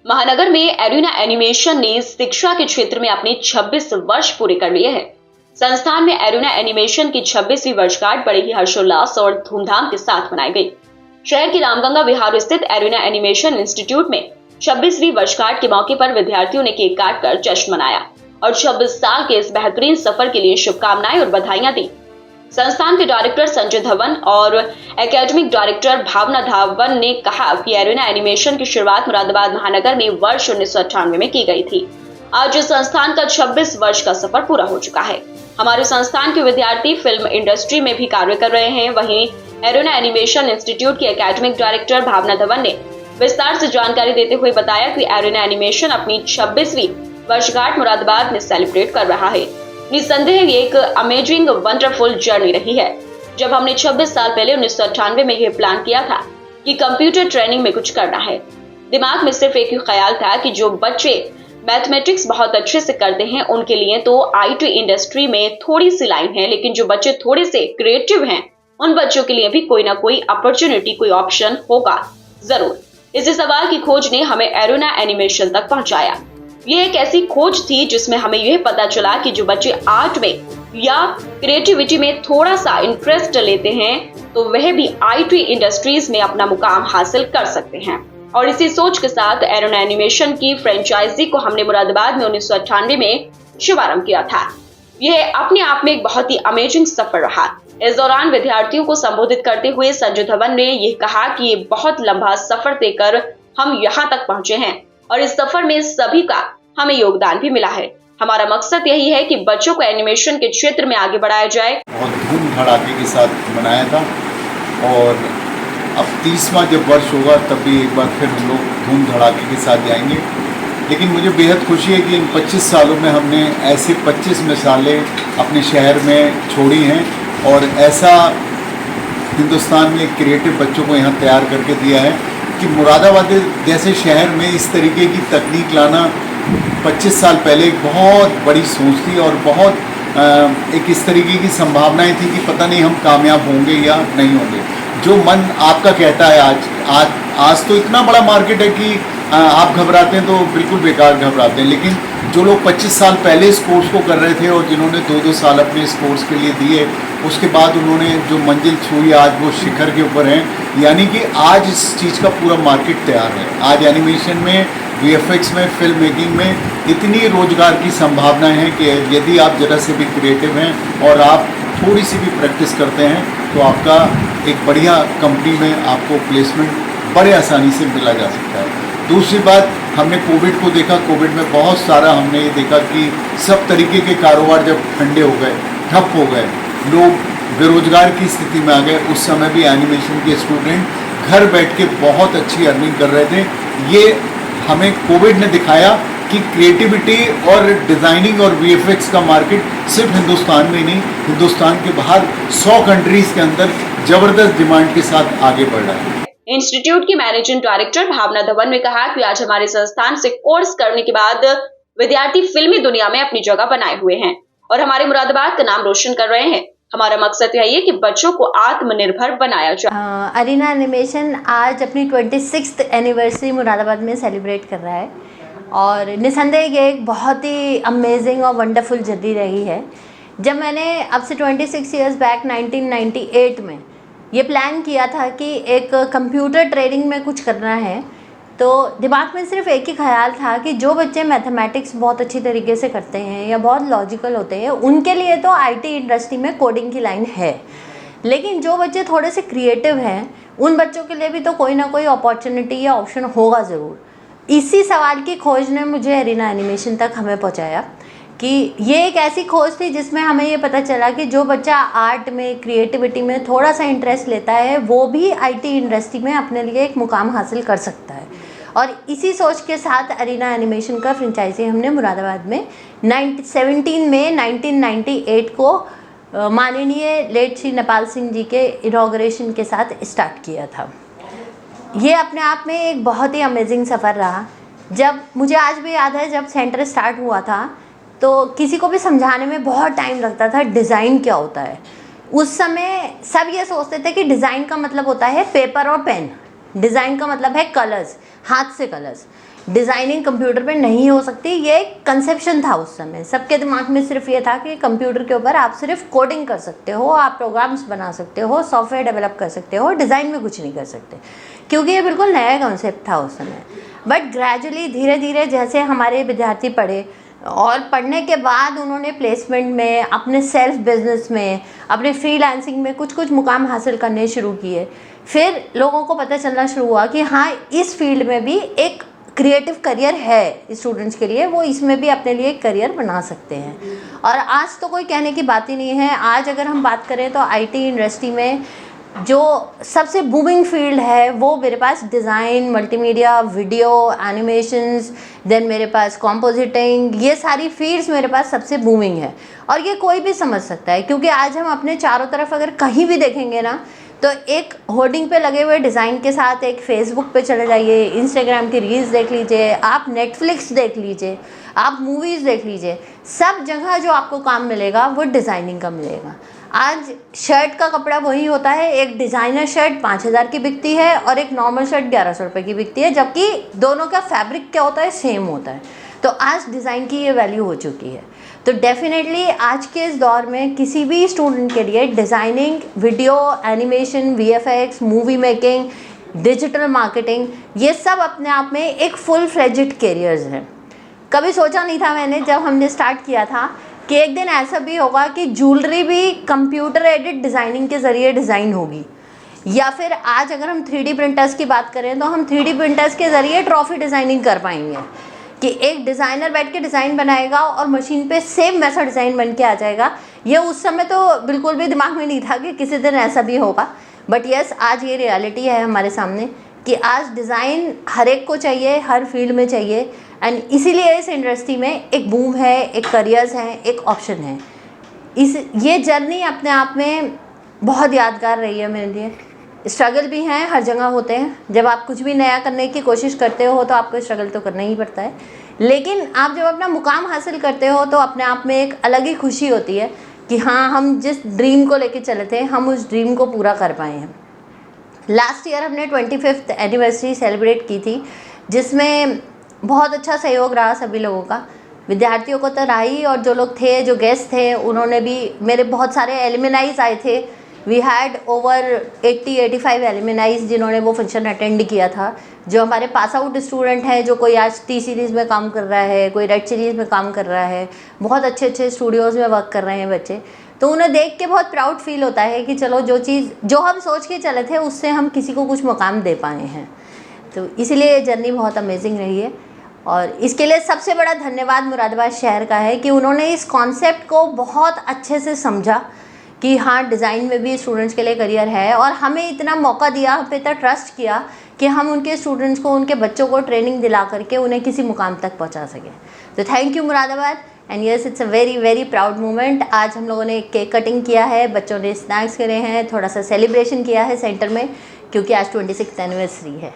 महानगर में arena animation ने शिक्षा के क्षेत्र में अपने 26 वर्ष पूरे कर लिए हैं। संस्थान में एरिना एनिमेशन की 26वीं वर्षगांठ बड़े ही हर्षोल्लास और धूमधाम के साथ मनाई गई। शहर के रामगंगा विहार स्थित एरिना एनिमेशन इंस्टीट्यूट में 26वीं वर्षगांठ के मौके पर विद्यार्थियों ने केक काटकर जश्न मनाया और 26 साल के इस बेहतरीन सफर के लिए शुभकामनाएं और बधाइयां दी। संस्थान के डायरेक्टर संजय धवन और एकेडमिक डायरेक्टर भावना धावन ने कहा कि एरिना एनिमेशन की शुरुआत मुरादाबाद महानगर में वर्ष 1998 में की गई थी। आज इस संस्थान का 26 वर्ष का सफर पूरा हो चुका है। हमारे संस्थान के विद्यार्थी फिल्म इंडस्ट्री में भी कार्य कर रहे हैं। वहीं एरिना एनिमेशन इंस्टीट्यूट की एकेडमिक डायरेक्टर भावना धवन ने विस्तार से जानकारी देते हुए बताया कि एरिना एनिमेशन अपनी 26वीं वर्षगांठ मुरादाबाद में सेलिब्रेट कर रहा है। निसंदेह ये एक अमेजिंग वंडरफुल जर्नी रही है। जब हमने 26 साल पहले 1998 में यह प्लान किया था कि कंप्यूटर ट्रेनिंग में कुछ करना है, दिमाग में सिर्फ एक ही ख्याल था कि जो बच्चे मैथमेटिक्स बहुत अच्छे से करते हैं उनके लिए तो आईटी इंडस्ट्री में थोड़ी सी लाइन है, लेकिन जो बच्चे थोड़े से क्रिएटिव हैं उन बच्चों के लिए भी कोई ना कोई अपॉर्चुनिटी, कोई ऑप्शन होगा जरूर। इसी सवाल की खोज ने हमें एरिना एनिमेशन तक पहुंचाया। यह एक ऐसी खोज थी जिसमें हमें यह पता चला कि जो बच्चे आर्ट में या क्रिएटिविटी में थोड़ा सा इंटरेस्ट लेते हैं तो वह भी आईटी इंडस्ट्रीज में अपना मुकाम हासिल कर सकते हैं। और इसी सोच के साथ एरिना एनिमेशन की फ्रेंचाइजी को हमने मुरादाबाद में 1998 में शुभारंभ किया था। यह अपने आप में एक बहुत ही अमेजिंग सफर रहा। इस दौरान विद्यार्थियों को संबोधित करते हुए संजय धवन ने यह कहा कि ये बहुत लंबा सफर देकर हम यहाँ तक पहुंचे हैं और इस सफर में सभी का हमें योगदान भी मिला है। हमारा मकसद यही है कि बच्चों को एनिमेशन के क्षेत्र में आगे बढ़ाया जाए। बहुत धूम धड़ाके के साथ मनाया था और अब 30वां जब वर्ष होगा तब भी एक बार फिर हम लोग धूम धड़ाके के साथ जाएंगे। लेकिन मुझे बेहद खुशी है कि इन 25 सालों में हमने ऐसे 25 मिसालें अपने शहर में छोड़ी हैं और ऐसा हिंदुस्तान में क्रिएटिव बच्चों को यहाँ तैयार करके दिया है कि मुरादाबाद जैसे शहर में इस तरीके की तकनीक लाना 25 साल पहले एक बहुत बड़ी सोच थी और बहुत एक इस तरीके की संभावनाएं थी कि पता नहीं हम कामयाब होंगे या नहीं होंगे। जो मन आपका कहता है आज तो इतना बड़ा मार्केट है कि आप घबराते हैं तो बिल्कुल बेकार घबराते हैं। लेकिन जो लोग 25 साल पहले इस कोर्स को कर रहे थे और जिन्होंने 2-2 साल अपने इस कोर्स के लिए दिए, उसके बाद उन्होंने जो मंजिल छुई आज वो शिखर के ऊपर हैं। यानी कि आज इस चीज़ का पूरा मार्केट तैयार है। आज एनिमेशन में, वीएफएक्स में, फिल्म मेकिंग में इतनी रोजगार की संभावनाएं हैं कि यदि आप ज़रा से भी क्रिएटिव हैं और आप थोड़ी सी भी प्रैक्टिस करते हैं तो आपका एक बढ़िया कंपनी में आपको प्लेसमेंट बड़े आसानी से मिला जा सकता है। दूसरी बात, हमने कोविड को देखा। कोविड में बहुत सारा हमने ये देखा कि सब तरीके के कारोबार जब ठंडे हो गए, ठप हो गए, लोग बेरोजगार की स्थिति में आ गए, उस समय भी एनिमेशन के स्टूडेंट घर बैठ के बहुत अच्छी अर्निंग कर रहे थे। ये हमें कोविड ने दिखाया कि क्रिएटिविटी और डिज़ाइनिंग और वीएफएक्स का मार्केट सिर्फ हिंदुस्तान में नहीं, हिंदुस्तान के बाहर 100 कंट्रीज़ के अंदर ज़बरदस्त डिमांड के साथ आगे बढ़ रहा है। इंस्टीट्यूट की मैनेजिंग डायरेक्टर भावना धवन ने कहा कि आज हमारे संस्थान से कोर्स करने के बाद विद्यार्थी फिल्मी दुनिया में अपनी जगह बनाए हुए हैं और हमारे मुरादाबाद का नाम रोशन कर रहे हैं। हमारा मकसद यही है कि बच्चों को आत्मनिर्भर बनाया जाए। एरिना एनिमेशन आज अपनी 26th एनिवर्सरी मुरादाबाद में सेलिब्रेट कर रहा है और निसंदेह ये एक बहुत ही अमेजिंग और वंडरफुल जर्नी रही है। जब मैंने अब से 26 ईयर्स बैक 1998 में ये प्लान किया था कि एक कंप्यूटर ट्रेनिंग में कुछ करना है, तो दिमाग में सिर्फ एक ही ख्याल था कि जो बच्चे मैथमेटिक्स बहुत अच्छी तरीके से करते हैं या बहुत लॉजिकल होते हैं उनके लिए तो आईटी इंडस्ट्री में कोडिंग की लाइन है, लेकिन जो बच्चे थोड़े से क्रिएटिव हैं उन बच्चों के लिए भी तो कोई ना कोई अपॉर्चुनिटी या ऑप्शन होगा ज़रूर। इसी सवाल की खोज ने मुझे एरिना एनिमेशन तक हमें पहुँचाया कि ये एक ऐसी खोज थी जिसमें हमें ये पता चला कि जो बच्चा आर्ट में, क्रिएटिविटी में थोड़ा सा इंटरेस्ट लेता है वो भी आईटी इंडस्ट्री में अपने लिए एक मुकाम हासिल कर सकता है। और इसी सोच के साथ एरिना एनिमेशन का फ्रेंचाइजी हमने मुरादाबाद में 17 मई 1998 को माननीय लेट श्री नेपाल सिंह जी के इनॉग्रेशन के साथ स्टार्ट किया था। ये अपने आप में एक बहुत ही अमेजिंग सफ़र रहा। जब मुझे आज भी याद है जब सेंटर स्टार्ट हुआ था तो किसी को भी समझाने में बहुत टाइम लगता था डिज़ाइन क्या होता है। उस समय सब ये सोचते थे कि डिज़ाइन का मतलब होता है पेपर और पेन, डिज़ाइन का मतलब है कलर्स, हाथ से कलर्स। डिज़ाइनिंग कंप्यूटर पे नहीं हो सकती। ये एक कंसेप्शन था उस समय, सबके दिमाग में सिर्फ ये था कि कंप्यूटर के ऊपर आप सिर्फ कोडिंग कर सकते हो, आप प्रोग्राम्स बना सकते हो, सॉफ्टवेयर डेवलप कर सकते हो, डिज़ाइन में कुछ नहीं कर सकते, क्योंकि ये बिल्कुल नया कॉन्सेप्ट था उस समय। बट ग्रेजुअली धीरे धीरे जैसे हमारे विद्यार्थी पढ़े और पढ़ने के बाद उन्होंने प्लेसमेंट में, अपने सेल्फ बिजनेस में, अपने फ्रीलांसिंग में कुछ कुछ मुकाम हासिल करने शुरू किए, फिर लोगों को पता चलना शुरू हुआ कि हाँ, इस फील्ड में भी एक क्रिएटिव करियर है स्टूडेंट्स के लिए, वो इसमें भी अपने लिए एक करियर बना सकते हैं। और आज तो कोई कहने की बात ही नहीं है। आज अगर हम बात करें तो आईटी इंडस्ट्री में जो सबसे बूमिंग फील्ड है वो मेरे पास design, multimedia, video, animations, then मेरे पास कॉम्पोजिटिंग, ये सारी फील्ड्स मेरे पास सबसे बूमिंग है। और ये कोई भी समझ सकता है, क्योंकि आज हम अपने चारों तरफ अगर कहीं भी देखेंगे ना, तो एक होर्डिंग पे लगे हुए डिज़ाइन के साथ एक फेसबुक पे चले जाइए, इंस्टाग्राम की रील्स देख लीजिए, आप नेटफ्लिक्स देख लीजिए, आप मूवीज़ देख लीजिए, सब जगह जो आपको काम मिलेगा वो डिज़ाइनिंग का मिलेगा। आज शर्ट का कपड़ा वही होता है, एक डिज़ाइनर शर्ट 5,000 की बिकती है और एक नॉर्मल शर्ट 1,100 रुपये की बिकती है, जबकि दोनों का फैब्रिक क्या होता है, सेम होता है। तो आज डिज़ाइन की ये वैल्यू हो चुकी है। तो डेफिनेटली आज के इस दौर में किसी भी स्टूडेंट के लिए designing, video, animation, VFX, movie making, digital marketing, ये सब अपने आप में एक फुल फ्लेज्ड कैरियर्स हैं। कभी सोचा नहीं था मैंने जब हमने स्टार्ट किया था कि एक दिन ऐसा भी होगा कि ज्वेलरी भी कंप्यूटर एडिड डिज़ाइनिंग के ज़रिए डिज़ाइन होगी, या फिर आज अगर हम 3D प्रिंटर्स की बात करें तो हम 3D प्रिंटर्स के ज़रिए ट्रॉफी डिज़ाइनिंग कर पाएंगे, कि एक डिज़ाइनर बैठ के डिज़ाइन बनाएगा और मशीन पे सेम वैसा डिज़ाइन बन के आ जाएगा। ये उस समय तो बिल्कुल भी दिमाग में नहीं था कि किसी दिन ऐसा भी होगा, बट यस, आज ये रियलिटी है हमारे सामने कि आज डिज़ाइन हर एक को चाहिए, हर फील्ड में चाहिए, एंड इसीलिए इस इंडस्ट्री में एक बूम है, एक करियर्स हैं, एक ऑप्शन है। ये जर्नी अपने आप में बहुत यादगार रही है मेरे लिए। स्ट्रगल भी हैं, हर जगह होते हैं। जब आप कुछ भी नया करने की कोशिश करते हो तो आपको स्ट्रगल तो करना ही पड़ता है, लेकिन आप जब अपना मुकाम हासिल करते हो तो अपने आप में एक अलग ही खुशी होती है कि हाँ, हम जिस ड्रीम को लेके चले थे, हम उस ड्रीम को पूरा कर पाए हैं। लास्ट ईयर हमने 25th एनिवर्सरी सेलिब्रेट की थी, जिसमें बहुत अच्छा सहयोग रहा सभी लोगों का, विद्यार्थियों को तो रहा ही, और जो लोग थे, जो गेस्ट थे, उन्होंने भी, मेरे बहुत सारे एलुमनाइज आए थे। वी हैड ओवर 80-85 एलुमनाइज जिन्होंने वो फंक्शन अटेंड किया था। जो हमारे पास आउट स्टूडेंट हैं, जो कोई आज टी सीरीज़ में काम कर रहा है, कोई रेड सीरीज़ में काम कर रहा है, बहुत अच्छे अच्छे स्टूडियोज़ में वर्क कर रहे हैं बच्चे, तो उन्हें देख के बहुत प्राउड फील होता है कि चलो जो चीज़ जो हम सोच के चले थे उससे हम किसी को कुछ मुकाम दे पाए हैं। तो इसलिए ये जर्नी बहुत अमेजिंग रही है, और इसके लिए सबसे बड़ा धन्यवाद मुरादाबाद शहर का है कि उन्होंने इस कॉन्सेप्ट को बहुत अच्छे से समझा कि हाँ, डिज़ाइन में भी स्टूडेंट्स के लिए करियर है, और हमें इतना मौका दिया, हम पे इतना ट्रस्ट किया कि हम उनके स्टूडेंट्स को, उनके बच्चों को ट्रेनिंग दिला करके उन्हें किसी मुकाम तक पहुंचा सकें। तो thank you Moradabad, and yes, it's a very very proud moment. आज हम लोगों ने केक कटिंग किया है, बच्चों ने स्नैक्स करे हैं, थोड़ा सा सेलिब्रेशन किया है सेंटर में, क्योंकि आज 26th एनिवर्सरी है।